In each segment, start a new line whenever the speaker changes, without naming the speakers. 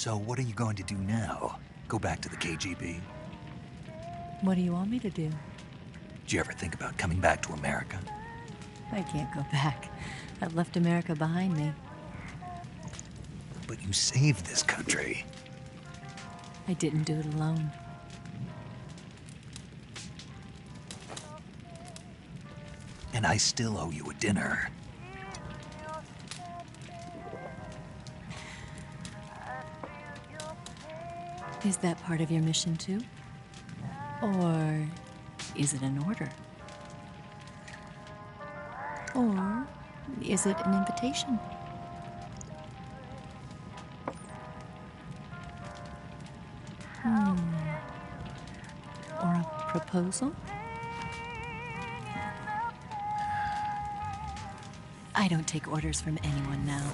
So what are you going to do now? Go back to the KGB?
What do you want me to do?
Did you ever think about coming back to America?
I can't go back. I've left America behind me.
But you saved this country.
I didn't do it alone.
And I still owe you a dinner.
Is that part of your mission too? Or is it an order? Or is it an invitation? Or a proposal? I don't take orders from anyone now.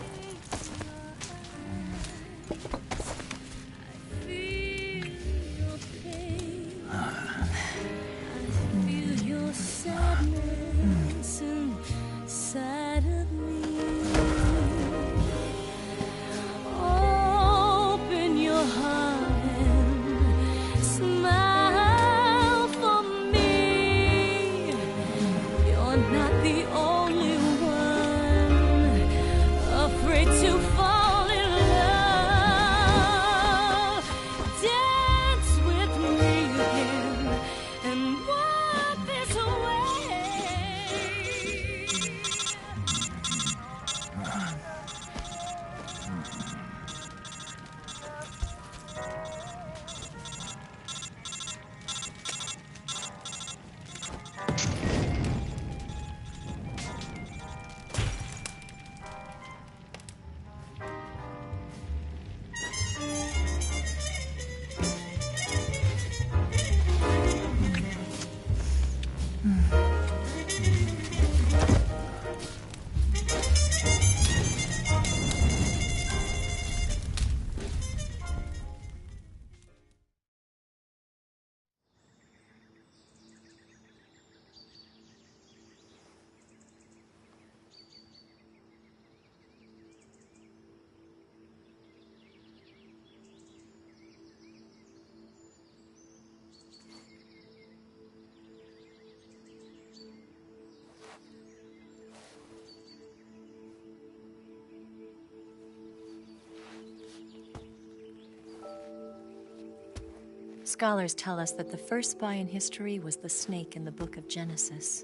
Scholars tell us that the first spy in history was the snake in the book of Genesis.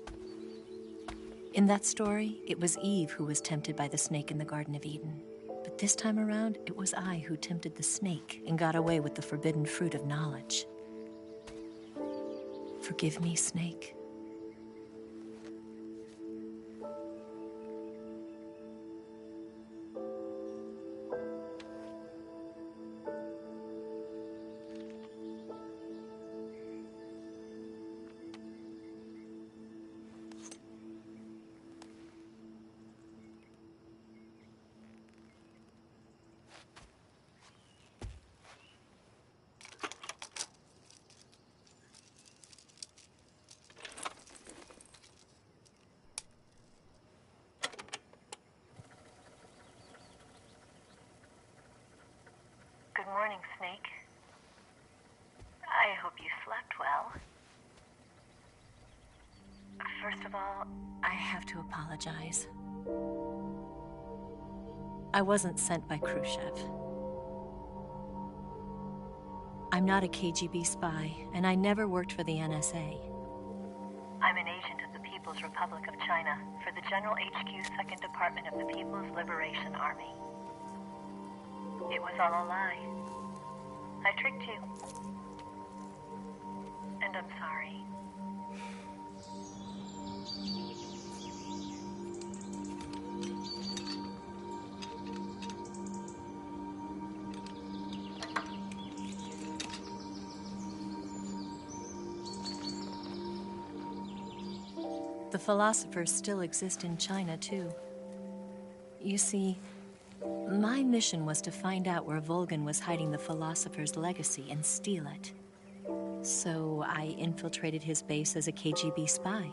In that story, it was Eve who was tempted by the snake in the Garden of Eden. But this time around, it was I who tempted the snake and got away with the forbidden fruit of knowledge. Forgive me, snake.
Good morning, Snake. I hope you slept well. First of all,
I have to apologize. I wasn't sent by Khrushchev. I'm not a KGB spy, and I never worked for the NSA.
I'm an agent of the People's Republic of China for the General HQ 2nd Department of the People's Liberation Army. It was all a lie. I tricked you. And I'm sorry.
The philosophers still exist in China, too. You see, my mission was to find out where Volgan was hiding the philosopher's legacy and steal it. So I infiltrated his base as a KGB spy.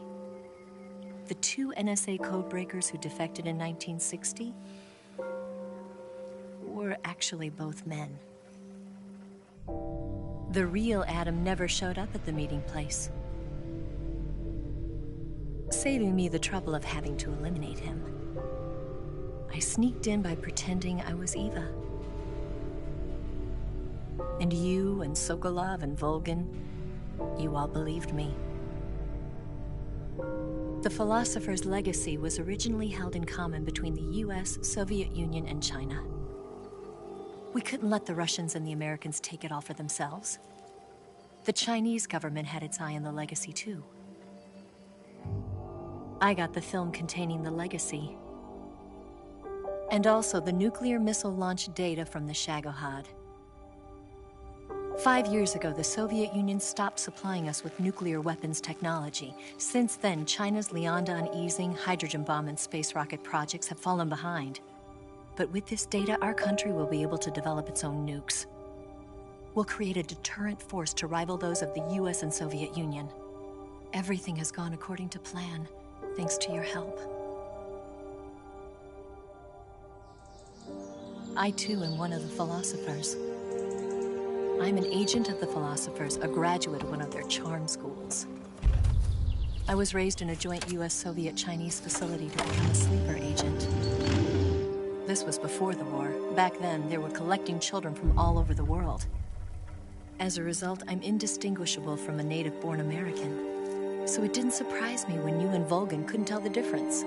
The two NSA codebreakers who defected in 1960 were actually both men. The real Adam never showed up at the meeting place, saving me the trouble of having to eliminate him. I sneaked in by pretending I was Eva. And you and Sokolov and Volgan, you all believed me. The philosopher's legacy was originally held in common between the US, Soviet Union, and China. We couldn't let the Russians and the Americans take it all for themselves. The Chinese government had its eye on the legacy, too. I got the film containing the legacy, and also the nuclear missile launch data from the Shagohod. 5 years ago, the Soviet Union stopped supplying us with nuclear weapons technology. Since then, China's Liaodong easing, hydrogen bomb, and space rocket projects have fallen behind. But with this data, our country will be able to develop its own nukes. We'll create a deterrent force to rival those of the US and Soviet Union. Everything has gone according to plan, thanks to your help. I, too, am one of the philosophers. I'm an agent of the philosophers, a graduate of one of their charm schools. I was raised in a joint US-Soviet-Chinese facility to become a sleeper agent. This was before the war. Back then, they were collecting children from all over the world. As a result, I'm indistinguishable from a native-born American. So it didn't surprise me when you and Volgan couldn't tell the difference.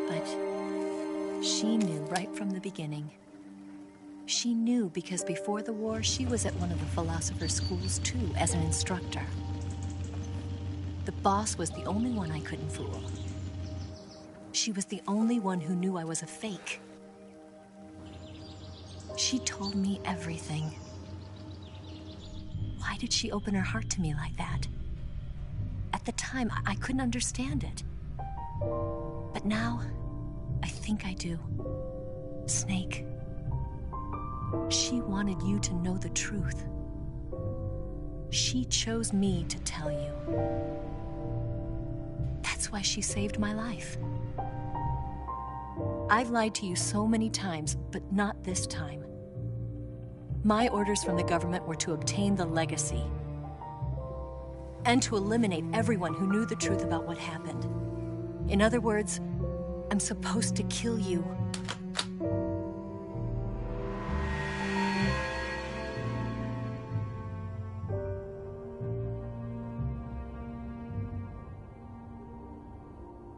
But she knew right from the beginning. She knew because before the war, she was at one of the philosopher's schools too, as an instructor. The boss was the only one I couldn't fool. She was the only one who knew I was a fake. She told me everything. Why did she open her heart to me like that? At the time, I couldn't understand it. But now, I think I do. Snake. She wanted you to know the truth. She chose me to tell you. That's why she saved my life. I've lied to you so many times, but not this time. My orders from the government were to obtain the legacy and to eliminate everyone who knew the truth about what happened. In other words, I'm supposed to kill you.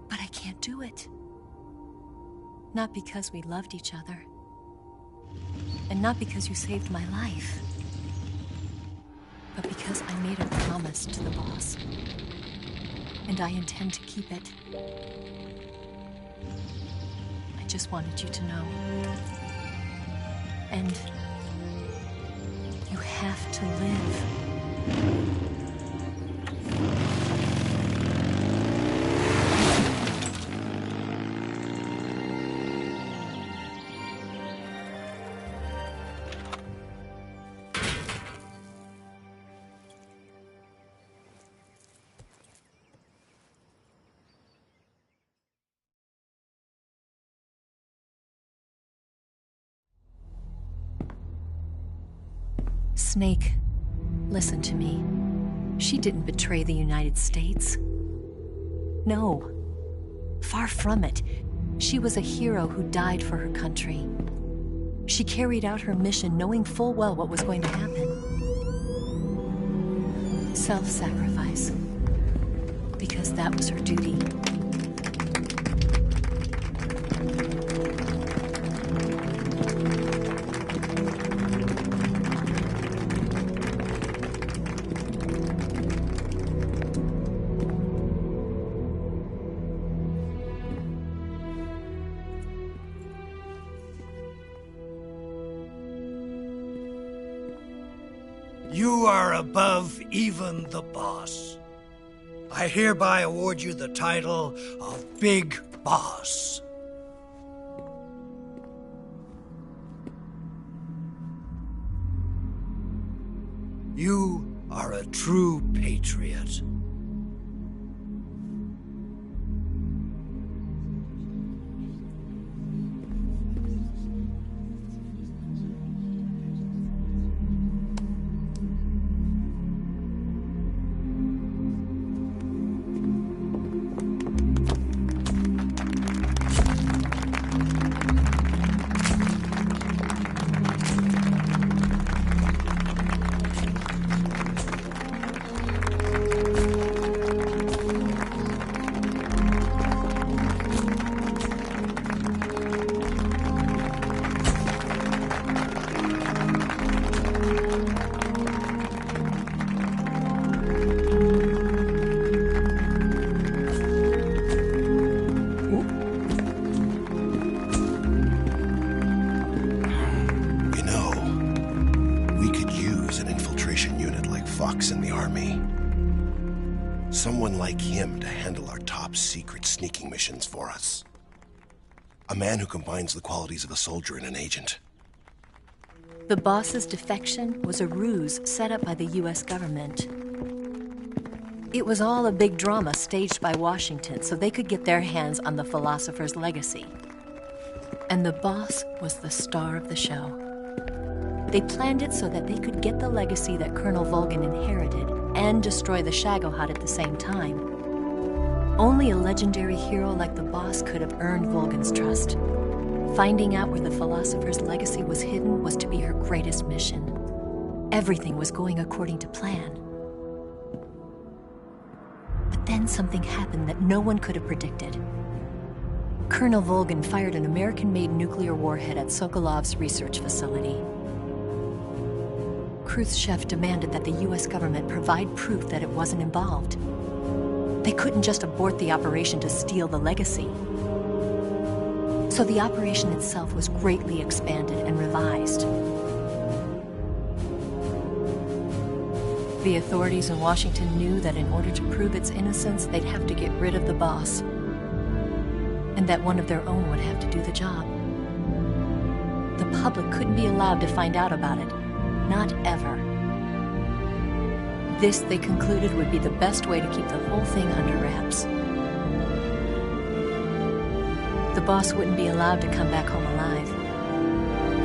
But I can't do it. Not because we loved each other. And not because you saved my life. But because I made a promise to the boss. And I intend to keep it. I just wanted you to know. And you have to live. Snake, listen to me. She didn't betray the United States. No. Far from it. She was a hero who died for her country. She carried out her mission knowing full well what was going to happen. Self-sacrifice. Because that was her duty.
You are above even the boss. I hereby award you the title of Big Boss. You are a true patriot.
In the army. Someone like him to handle our top secret sneaking missions for us. A man who combines the qualities of a soldier and an agent.
The boss's defection was a ruse set up by the US government. It was all a big drama staged by Washington so they could get their hands on the philosopher's legacy. And the boss was the star of the show. They planned it so that they could get the legacy that Colonel Volgin inherited and destroy the Shagohod at the same time. Only a legendary hero like the boss could have earned Volgin's trust. Finding out where the philosopher's legacy was hidden was to be her greatest mission. Everything was going according to plan. But then something happened that no one could have predicted. Colonel Volgin fired an American-made nuclear warhead at Sokolov's research facility. Khrushchev demanded that the US government provide proof that it wasn't involved. They couldn't just abort the operation to steal the legacy. So the operation itself was greatly expanded and revised. The authorities in Washington knew that in order to prove its innocence, they'd have to get rid of the boss, and that one of their own would have to do the job. The public couldn't be allowed to find out about it. Not ever. This, they concluded, would be the best way to keep the whole thing under wraps. The boss wouldn't be allowed to come back home alive,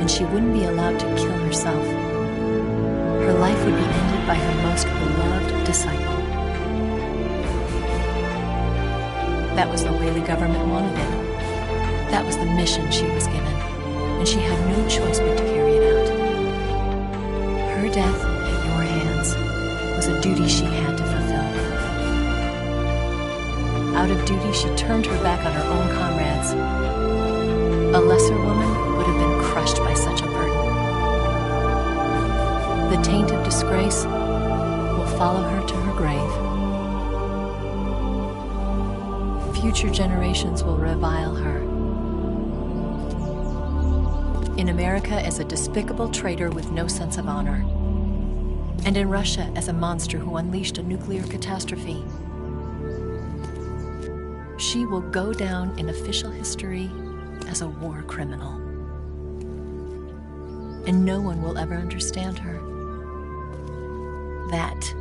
and she wouldn't be allowed to kill herself. Her life would be ended by her most beloved disciple. That was the way the government wanted it. That was the mission she was given, and she had no choice but to carry it out. Her death at your hands was a duty she had to fulfill. Out of duty, she turned her back on her own comrades. A lesser woman would have been crushed by such a burden. The taint of disgrace will follow her to her grave. Future generations will revile her. In America as a despicable traitor with no sense of honor. And in Russia as a monster who unleashed a nuclear catastrophe. She will go down in official history as a war criminal. And no one will ever understand her. That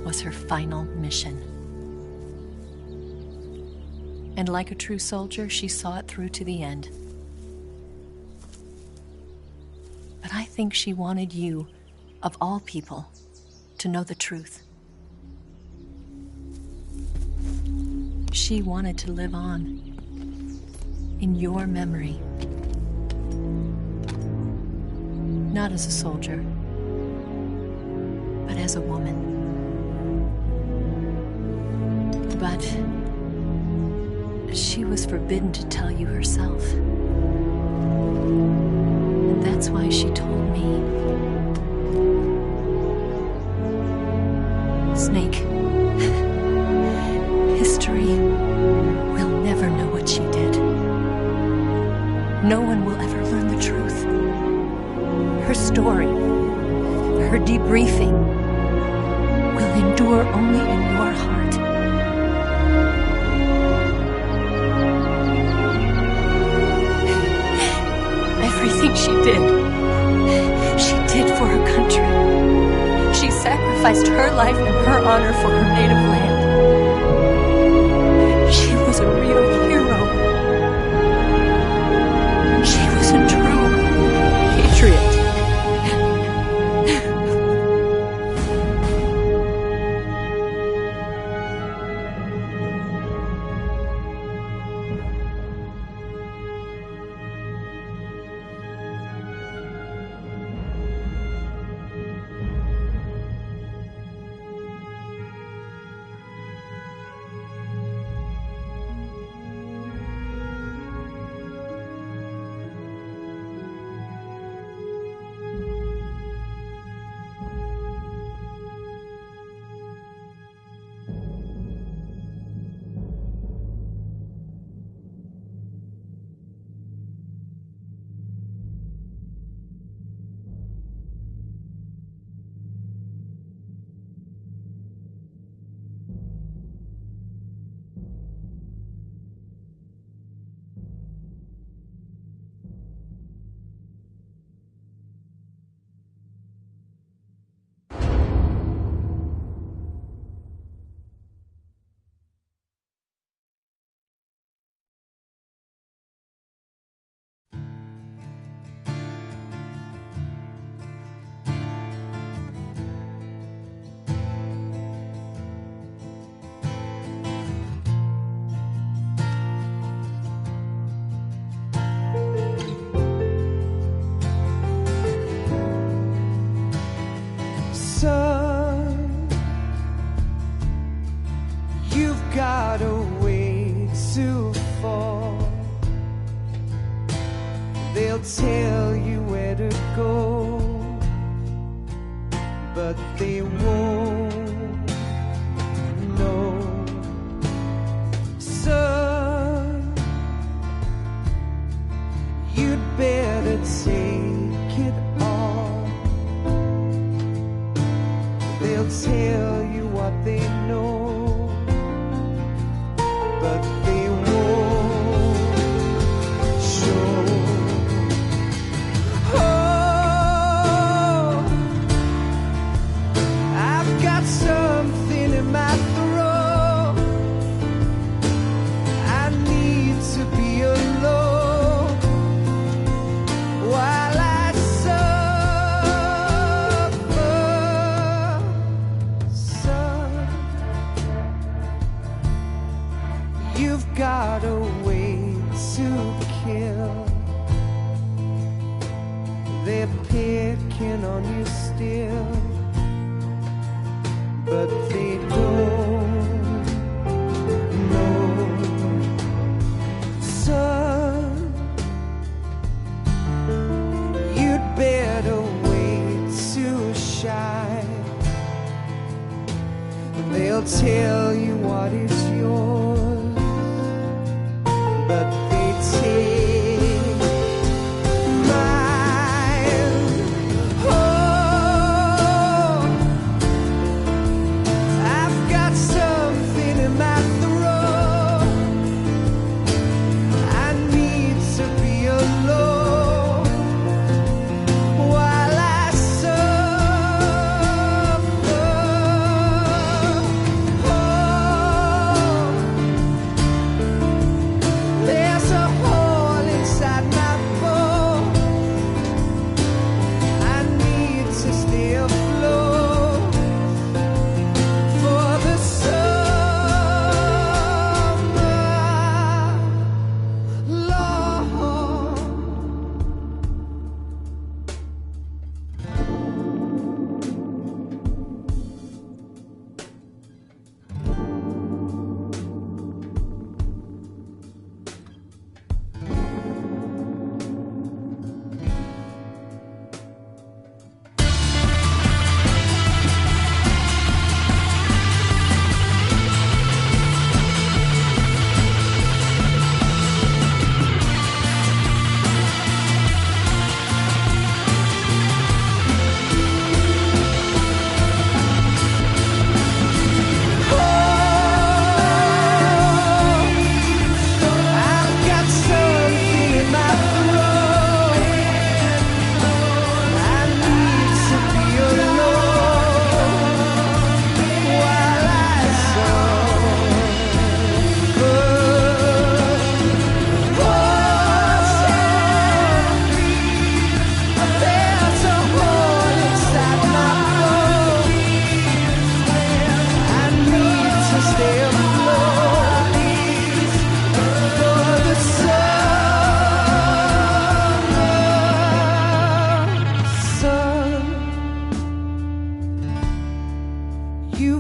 was her final mission. And like a true soldier, she saw it through to the end. But I think she wanted you, of all people, to know the truth. She wanted to live on in your memory. Not as a soldier, but as a woman. But she was forbidden to tell you herself. And that's why she told me. Snake, history will never know what she did. No one will ever learn the truth. Her story, her debriefing, will endure only in your heart. Everything she did for her country. She sacrificed her life and her honor for her native land. She was a real hero. She was a true patriot.
Son, you've got a way to fall. They'll tell you where to go, but they won't know. Son, you'd better take it all. They'll tell you what they know, but they won't show. Oh, I've got something in my throat. I need to be alone while I got a way to kill. They're picking on you still, but they don't know. Son, you'd better wait to shine. They'll tell you what is yours, but they take mine. Oh, I've got something in my throat. I need to be alone while I suffer. Oh,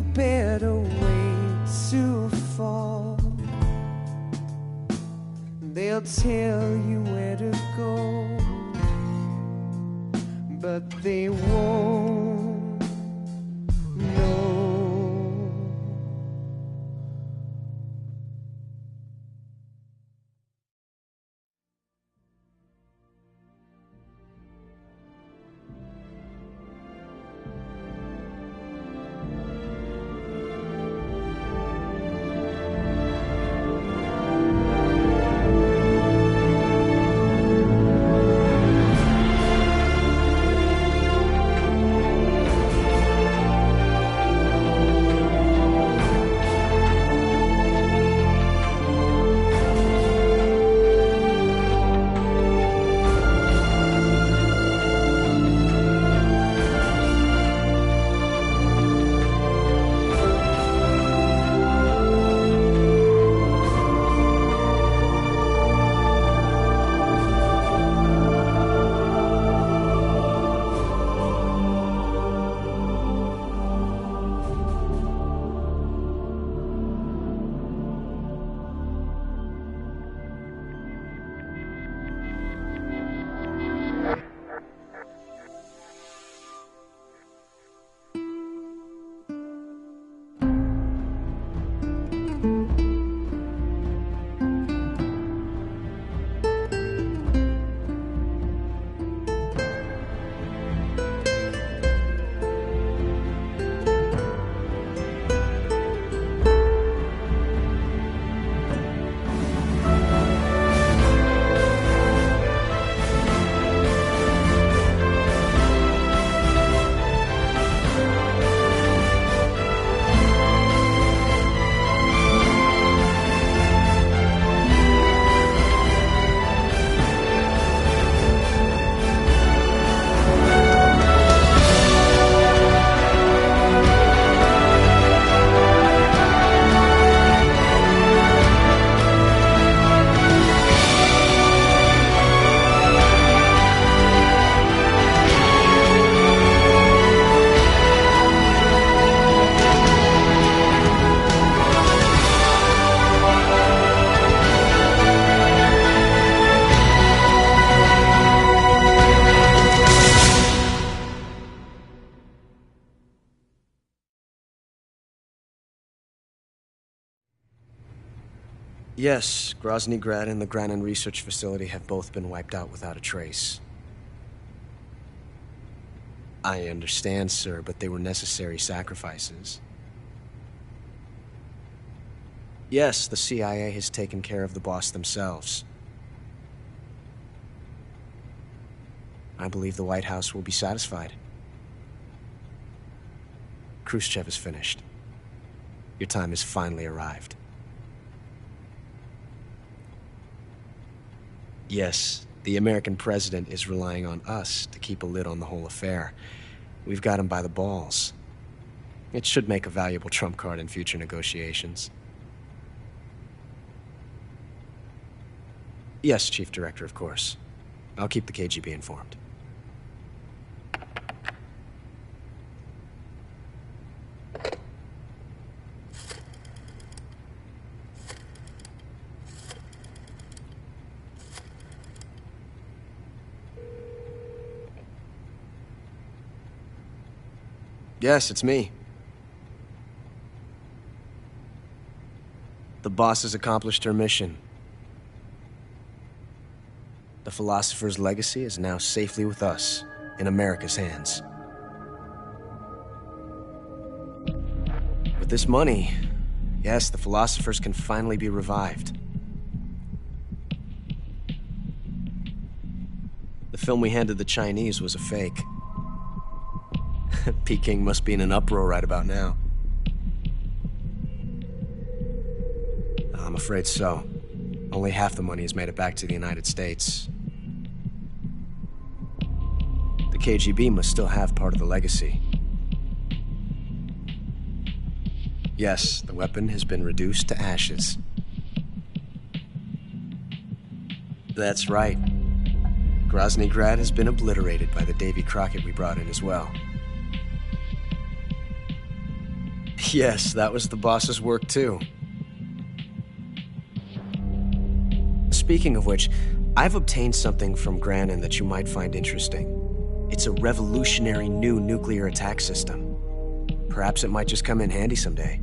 better wait to fall. They'll tell you where to go, but they won't know.
Yes, Grozny Grad and the Granin Research Facility have both been wiped out without a trace. I understand, sir, but they were necessary sacrifices. Yes, the CIA has taken care of the boss themselves. I believe the White House will be satisfied. Khrushchev is finished. Your time has finally arrived. Yes, the American president is relying on us to keep a lid on the whole affair. We've got him by the balls. It should make a valuable trump card in future negotiations. Yes, Chief Director, of course. I'll keep the KGB informed. Yes, it's me. The boss has accomplished her mission. The philosopher's legacy is now safely with us, in America's hands. With this money, yes, the philosophers can finally be revived. The film we handed the Chinese was a fake. Peking must be in an uproar right about now. I'm afraid so. Only half the money has made it back to the United States. The KGB must still have part of the legacy. Yes, the weapon has been reduced to ashes. That's right. Grozny Grad has been obliterated by the Davy Crockett we brought in as well. Yes, that was the boss's work too. Speaking of which, I've obtained something from Grannon that you might find interesting. It's a revolutionary new nuclear attack system. Perhaps it might just come in handy someday.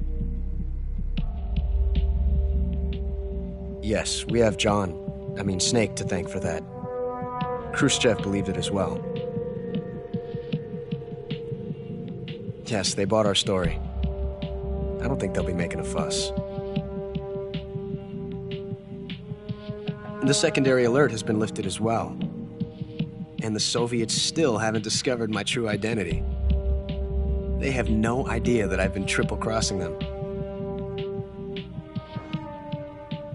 Yes, we have Snake to thank for that. Khrushchev believed it as well. Yes, they bought our story. I don't think they'll be making a fuss. The secondary alert has been lifted as well. And the Soviets still haven't discovered my true identity. They have no idea that I've been triple-crossing them.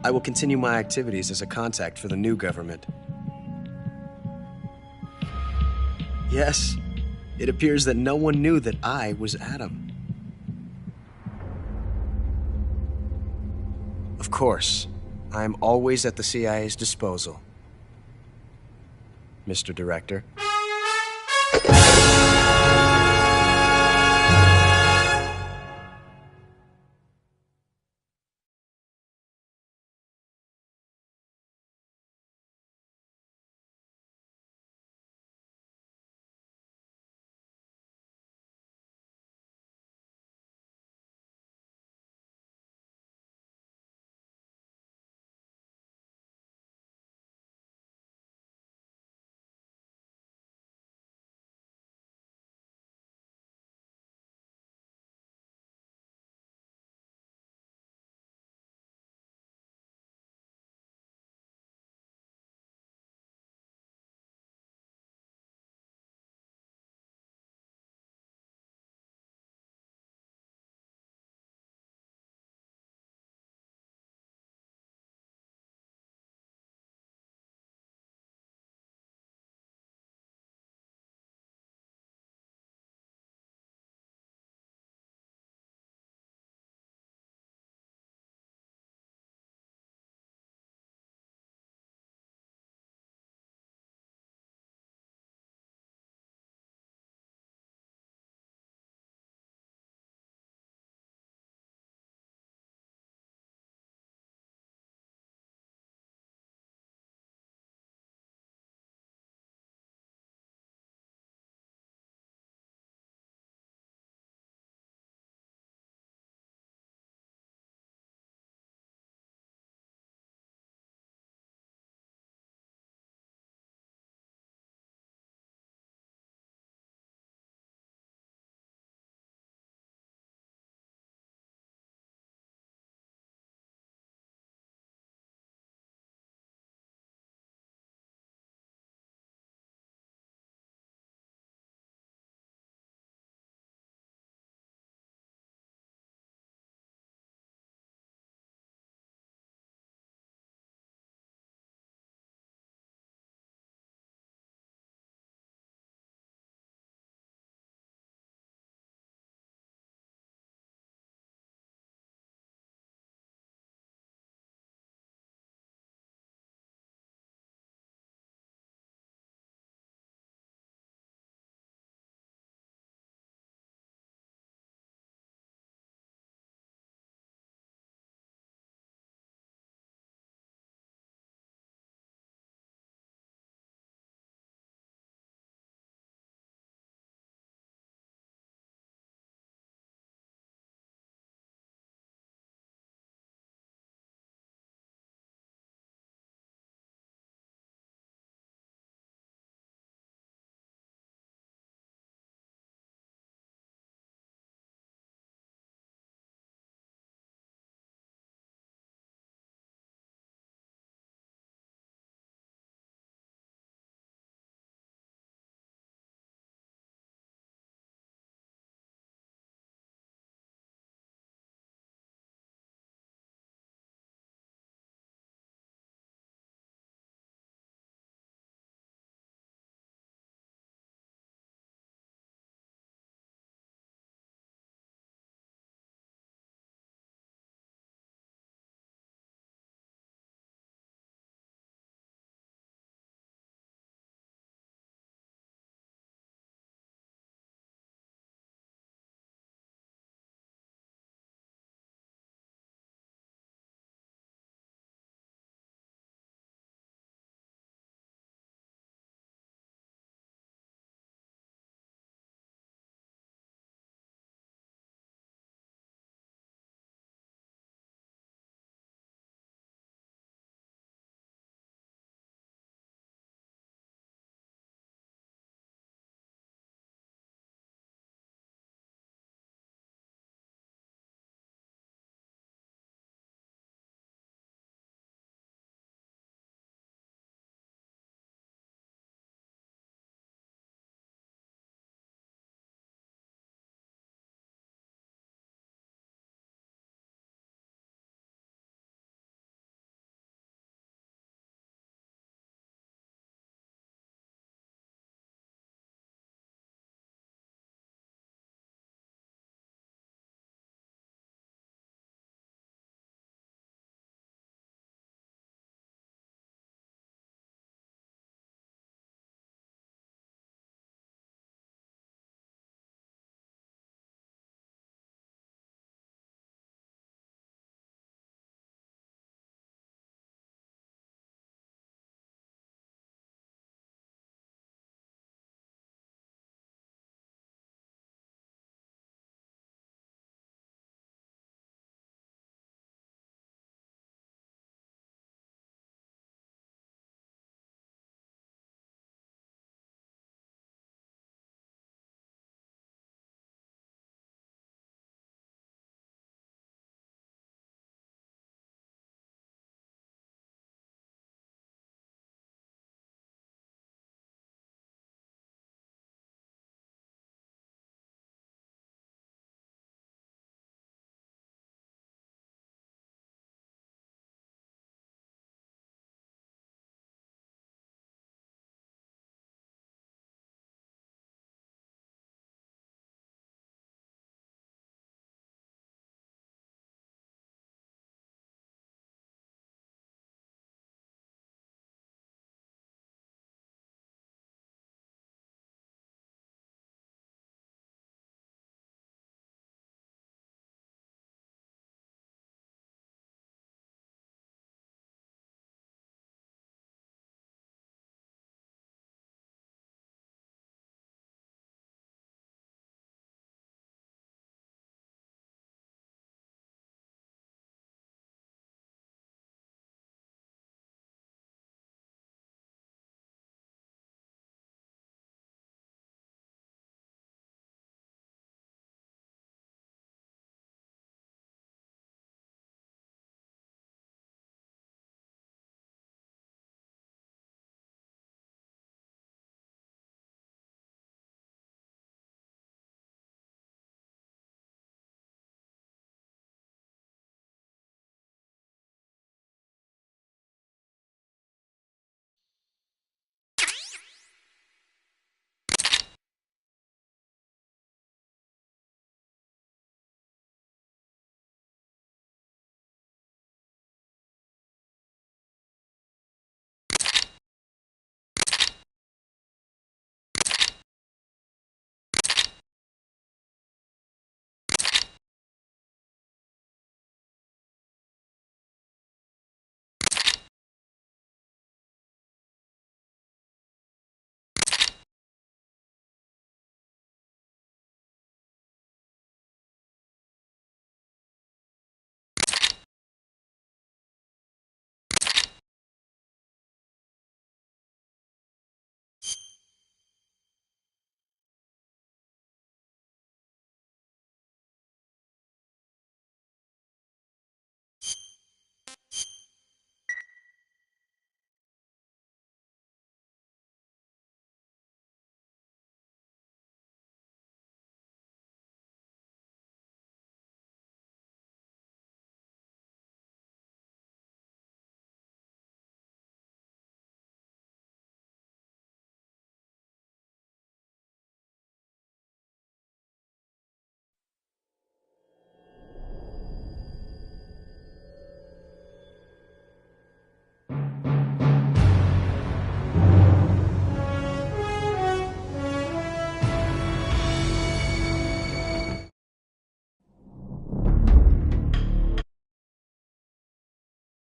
I will continue my activities as a contact for the new government. Yes, it appears that no one knew that I was Adam. Of course, I am always at the CIA's disposal, Mr. Director.